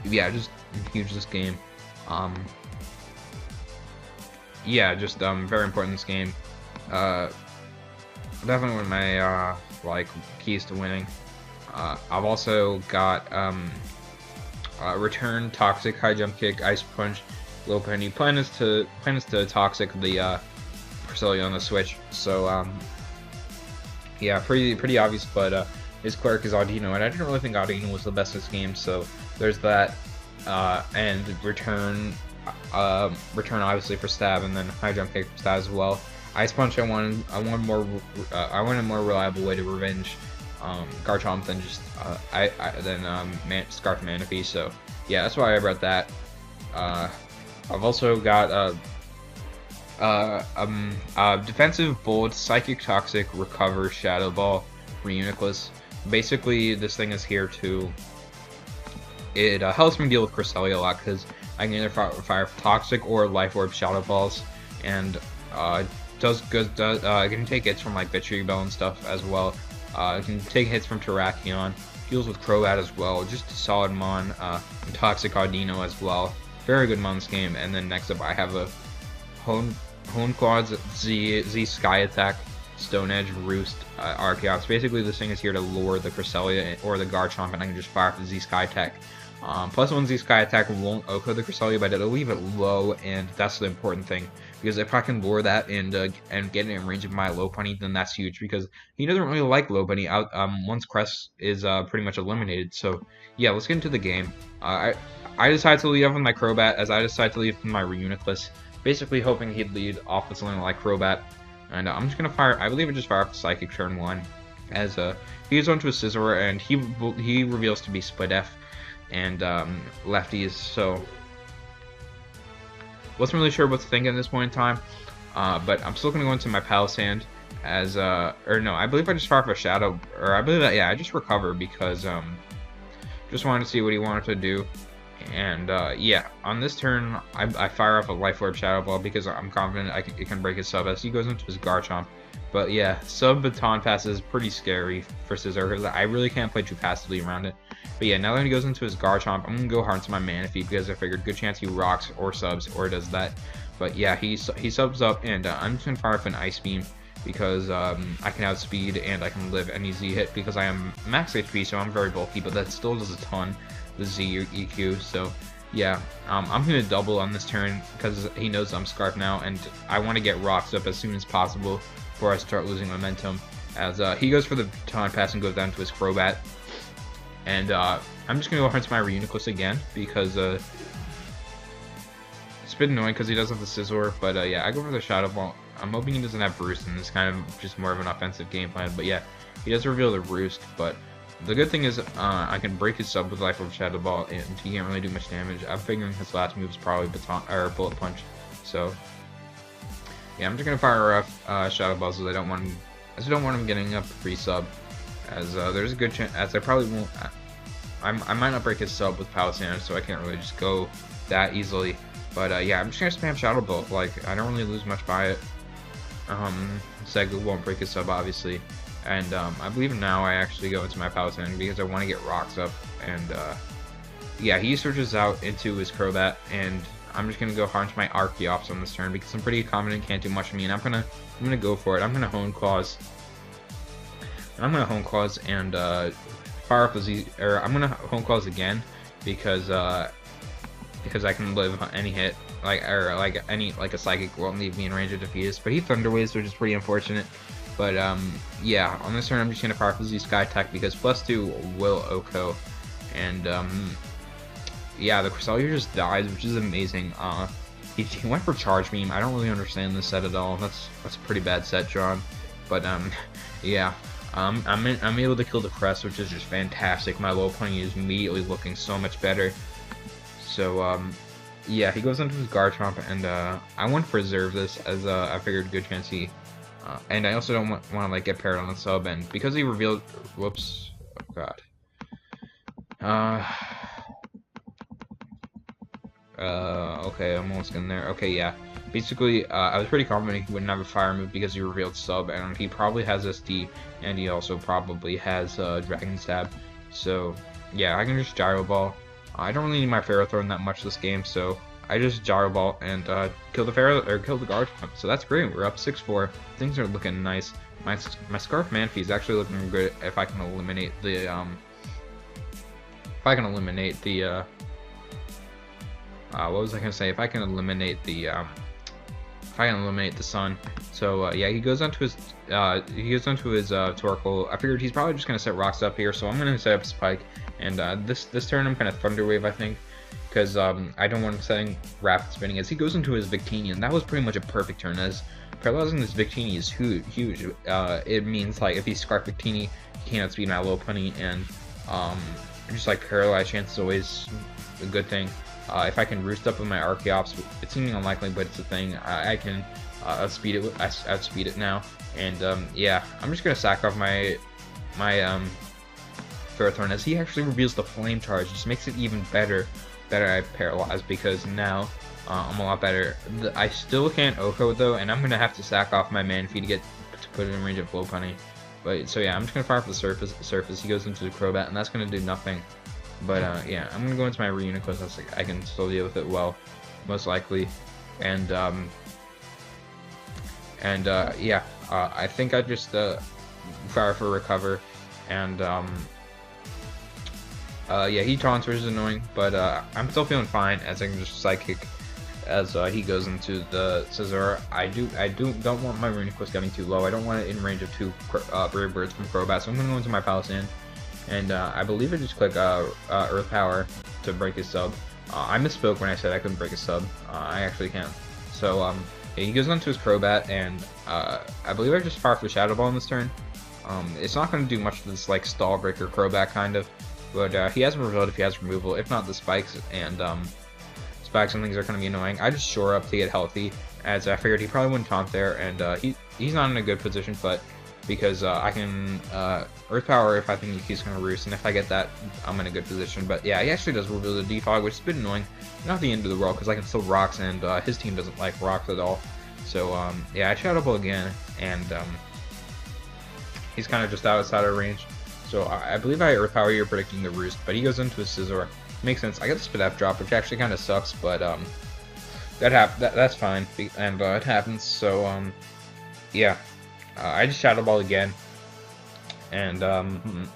yeah, just huge this game. Yeah, just very important this game. Definitely one of my like keys to winning. I've also got Return, Toxic, High Jump Kick, Ice Punch, Low Penny. Plan is to Toxic the Cresselia on the Switch. So yeah, pretty obvious. But his Cleric is Audino, and I didn't really think Audino was the best in this game. So there's that. And return obviously for Stab, and then High Jump Kick for Stab as well. Ice Punch, I wanted a more reliable way to revenge Garchomp than just Scarf Manaphy. So yeah, that's why I brought that. I've also got defensive Bold, Psychic Toxic, Recover, Shadow Ball, Reuniclus. Basically, this thing is here to helps me deal with Cresselia a lot because I can either fire Toxic or Life Orb Shadow Balls, and does good. I can take hits from like Victreebel and stuff as well. I can take hits from Terrakion. Deals with Crobat as well. Just a solid mon. Toxic Audino as well. Very good mon this game. And then next up I have a Hone Quads Z Sky Attack, Stone Edge, Roost, Archeops. Basically this thing is here to lure the Cresselia or the Garchomp, and I can just fire up the Z Sky Attack. +1 Z Sky Attack won't OHKO the Cresselia, but it'll leave it low, and that's the important thing. Because if I can lure that and get it in range of my Lopunny, then that's huge. Because he doesn't really like Lopunny once Crest is pretty much eliminated. So yeah, let's get into the game. I decided to lead off with my Crobat, as I decided to lead with my Reuniclus, basically hoping he'd lead off with something like Crobat. And I'm just gonna fire. I believe I just fire off Psychic turn 1, as he goes onto a Scizor, and he reveals to be Split F and lefties. So wasn't really sure what to think at this point in time, but I'm still gonna go into my Palisand as or no, I believe I just fire off a Shadow, or I believe that, yeah, I just Recover because just wanted to see what he wanted to do. And yeah, on this turn I fire off a Life Orb Shadow Ball because I'm confident it can break his sub as he goes into his Garchomp. But yeah, sub Baton Pass is pretty scary for Scizor because I really can't play too passively around it. But yeah, now that he goes into his Garchomp, I'm gonna go hard into my Manaphy because I figured good chance he rocks or subs or does that. But yeah, he subs up, and I'm just gonna fire up an Ice Beam because I can outspeed and I can live any Z hit because I am max HP, so I'm very bulky, but that still does a ton, the Z EQ. So yeah, I'm gonna double on this turn because he knows I'm Scarf now, and I want to get rocks up as soon as possible before I start losing momentum. As he goes for the Taunt Pass and goes down to his Crobat. And I'm just going to go into my Reuniclus again because it's a bit annoying because he does have the Scizor. But yeah, I go for the Shadow Ball. I'm hoping he doesn't have Roost, and it's kind of just more of an offensive game plan. But yeah, he does reveal the Roost. But the good thing is I can break his sub with Life Orb Shadow Ball, and he can't really do much damage. I'm figuring his last move is probably Bullet Punch. So yeah, I'm just going to fire off Shadow Balls as I don't want him getting up free sub. As there's a good chance, as I probably won't, I might not break his sub with Palisand, so I can't really just go that easily. But yeah, I'm just gonna spam Shadow Bolt. Like, I don't really lose much by it. Sega won't break his sub, obviously, and I believe now I actually go into my Palisand because I want to get rocks up, and yeah, he switches out into his Crobat, and I'm just gonna go harness my Archeops on this turn because I'm pretty confident can't do much to me, and I'm gonna go for it. I'm gonna Hone Claws. I'm gonna Hone Claws and fire up the Z, or I'm gonna Hone Claws again because I can live any hit, like a Psychic won't leave me in range of Defeatus. But he Thunder Waves, which is pretty unfortunate. But yeah, on this turn I'm just gonna fire up the Z Sky Tech because +2 will OHKO, and yeah, the Cresselia just dies, which is amazing. He went for Charge Beam. I don't really understand this set at all. That's a pretty bad set, John. But yeah. I'm able to kill the Crest, which is just fantastic. My low pony is immediately looking so much better. So yeah, he goes into his Garchomp, and I want to preserve this as I figured a good chance he. And I also don't want to like get paired on the sub, and because he revealed, whoops, oh god. Okay, I'm almost getting there. Okay, yeah. Basically, I was pretty confident he wouldn't have a fire move because he revealed sub, and he probably has SD, and he also probably has Dragon Stab. So, yeah, I can just Gyro Ball. I don't really need my Ferrothorn that much this game, so I just Gyro Ball and kill the Garchomp. So that's great. We're up 6-4. Things are looking nice. My Scarf Manphy is actually looking good if I can eliminate the what was I gonna say? If I can eliminate the Sun. So yeah, he goes onto his Torkoal. I figured he's probably just gonna set rocks up here, so I'm gonna set up Spike. And this turn I'm gonna Thunder Wave, I think, because I don't want him setting Rapid Spinning as he goes into his Victini, and that was pretty much a perfect turn. As paralyzing this Victini is huge. It means like if he Scarf Victini, he can't outspeed my low pony, and just like Paralyze chance is always a good thing. If I can Roost up with my Archeops, it's seeming unlikely, but it's a thing. I can outspeed it now, and yeah, I'm just gonna sack off my Ferrothorn as he actually reveals the Flame Charge. Just makes it even better that I Paralyze, because now I'm a lot better. I still can't OHKO though, and I'm gonna have to sack off my Manphy to put it in range of Low Pony. But so yeah, I'm just gonna fire up the surface. He goes into the Crobat, and that's gonna do nothing. But yeah, I'm gonna go into my Reuniclus. That's like I can still deal with it well, most likely. And yeah, I think I just fire for Recover, and yeah, he taunts, which is annoying, but I'm still feeling fine as I can just Psychic as he goes into the Scizor. I don't want my Reuniclus getting too low. I don't want it in range of 2 Brave Birds from Crobat, so I'm gonna go into my Palossand. And I believe I just click Earth Power to break his sub. I misspoke when I said I couldn't break his sub. I actually can. So yeah, he goes onto his Crobat, and I believe I just fire for Shadow Ball in this turn. It's not going to do much to this like Stall Breaker Crobat kind of, but he has revealed if he has removal. If not, the Spikes and things are going to be annoying. I just shore up to get healthy, as I figured he probably wouldn't taunt there, and he's not in a good position, but because I can Earth Power if I think he's going to Roost, and if I get that, I'm in a good position. But yeah, he actually does reveal the Defog, which is a bit annoying. Not the end of the world, because I can still Rocks, and his team doesn't like Rocks at all. So yeah, I Shadow Ball again, and he's kind of just outside of range. So I believe I Earth Power here predicting the Roost, but he goes into his Scizor. Makes sense. I get the Spit F drop, which actually kind of sucks, but that's fine, and it happens. So yeah. I just Shadow Ball again, and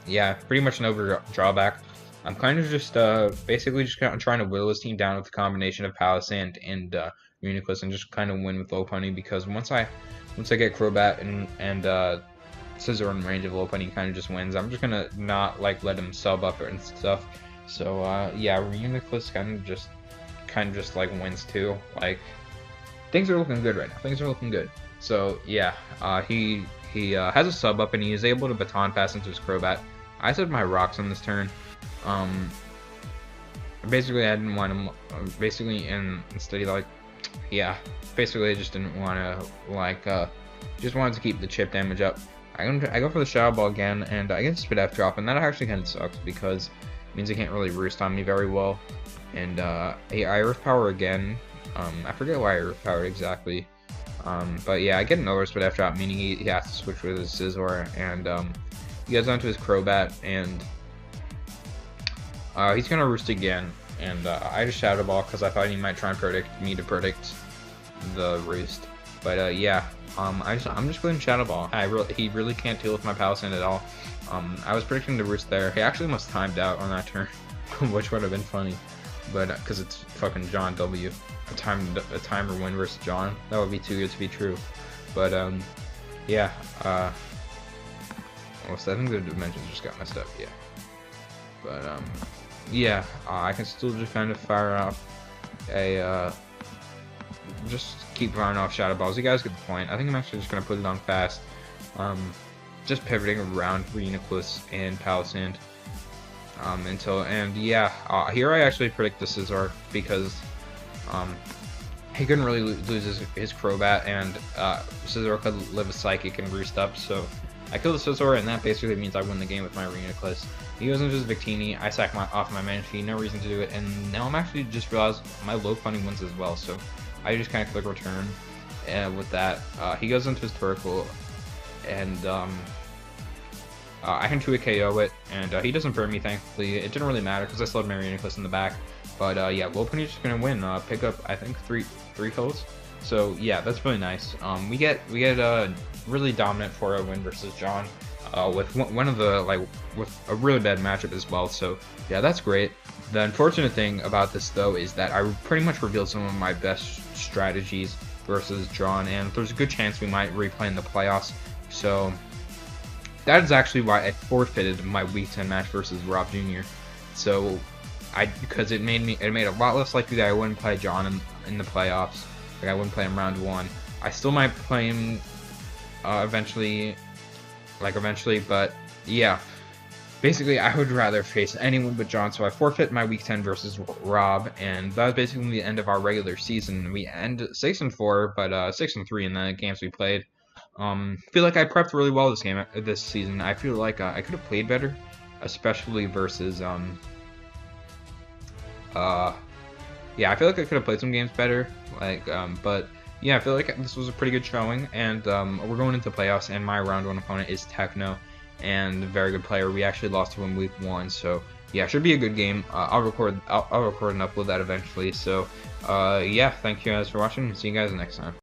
yeah, pretty much no drawback. I'm kind of just basically just kind of trying to whittle his team down with a combination of Palossand and Reuniclus, and just kind of win with Low Pony, because once I get Crobat and Scizor in range of Low Pony, he kind of just wins. I'm just gonna not like let him sub up and stuff. So yeah, Reuniclus kind of just like wins too. Like things are looking good right now. Things are looking good. So yeah, he has a sub up, and he is able to Baton Pass into his Crobat. I set my Rocks on this turn. Basically I didn't want him. Basically instead like, yeah, basically I just didn't want to like just wanted to keep the chip damage up. I go for the Shadow Ball again, and I get the Spit F drop, and that actually kind of sucks because it means he can't really Roost on me very well. And I Earth Power again. I forget why I Earth Powered exactly. But yeah, I get another Spit F drop, meaning he has to switch with his Scizor, and he goes onto his Crobat, and He's gonna roost again, and I just Shadow Ball because I thought he might try and predict me to predict the roost. But yeah, I'm just going Shadow Ball. He really can't deal with my Palisand at all. I was predicting the roost there. He actually must timed out on that turn, which would have been funny. But because it's fucking John W. A timer win versus John. That would be too good to be true. But yeah. Well, so I think the dimensions just got messed up. Yeah. But yeah. I can still just kind of fire off a just keep firing off Shadow Balls. You guys get the point. I think I'm actually just gonna put it on fast. Just pivoting around Reuniclus and Palisand. Here I actually predict the Scizor because he couldn't really lose his Crobat, and Scizor could live a Psychic and roost up, so I kill the Scizor, and that basically means I win the game with my Reuniclus. He goes into his Victini, I sack off my Manaphy, no reason to do it, and now I'm actually just realized my low funding wins as well, so I just kind of click return, and with that, he goes into his Torkoal, and I can 2-hit KO it, and he doesn't burn me, thankfully. It didn't really matter because I still had my Reuniclus in the back. But yeah, Lopunny's just gonna win. Pick up, I think, three kills. So yeah, that's really nice. We get a really dominant 4-0 win versus John, with one of the with a really bad matchup as well. So yeah, that's great. The unfortunate thing about this though is that I pretty much revealed some of my best strategies versus John, and there's a good chance we might replay in the playoffs. So that is actually why I forfeited my Week 10 match versus Rob Jr. So because it made a lot less likely that I wouldn't play John in the playoffs. Like I wouldn't play him round 1. I still might play him eventually, but yeah. Basically, I would rather face anyone but John, so I forfeit my Week 10 versus Rob, and that was basically the end of our regular season. We end 6-4, but 6-3 in the games we played. Feel like I prepped really well this season. I feel like I could have played better, especially versus yeah, I feel like I could have played some games better. But yeah, I feel like this was a pretty good showing, and we're going into playoffs, and my round 1 opponent is Techno, and a very good player. We actually lost to him Week 1, so yeah, should be a good game. I'll record and upload that eventually. So yeah, thank you guys for watching, and see you guys next time.